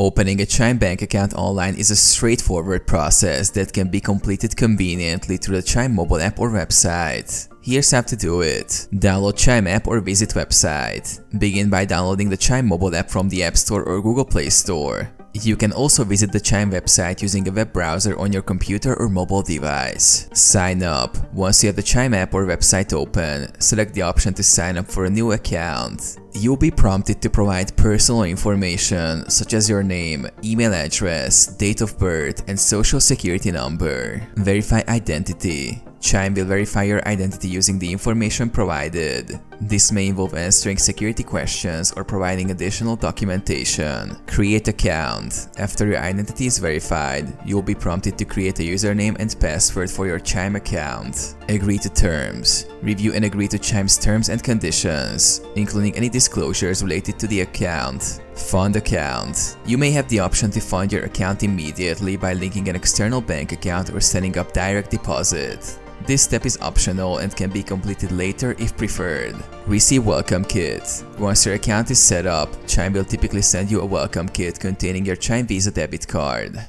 Opening a Chime bank account online is a straightforward process that can be completed conveniently through the Chime mobile app or website. Here's how to do it. Download Chime app or visit website. Begin by downloading the Chime mobile app from the App Store or Google Play Store. You can also visit the Chime website using a web browser on your computer or mobile device. Sign up. Once you have the Chime app or website open, select the option to sign up for a new account. You'll be prompted to provide personal information such as your name, email address, date of birth, and social security number. Verify identity. Chime will verify your identity using the information provided. This may involve answering security questions or providing additional documentation. Create account. After your identity is verified, you'll be prompted to create a username and password for your Chime account. Agree to terms. Review and agree to Chime's terms and conditions, including any disclosures related to the account. Fund account. You may have the option to fund your account immediately by linking an external bank account or setting up direct deposit. This step is optional and can be completed later if preferred. Receive welcome kit. Once your account is set up, Chime will typically send you a welcome kit containing your Chime Visa debit card.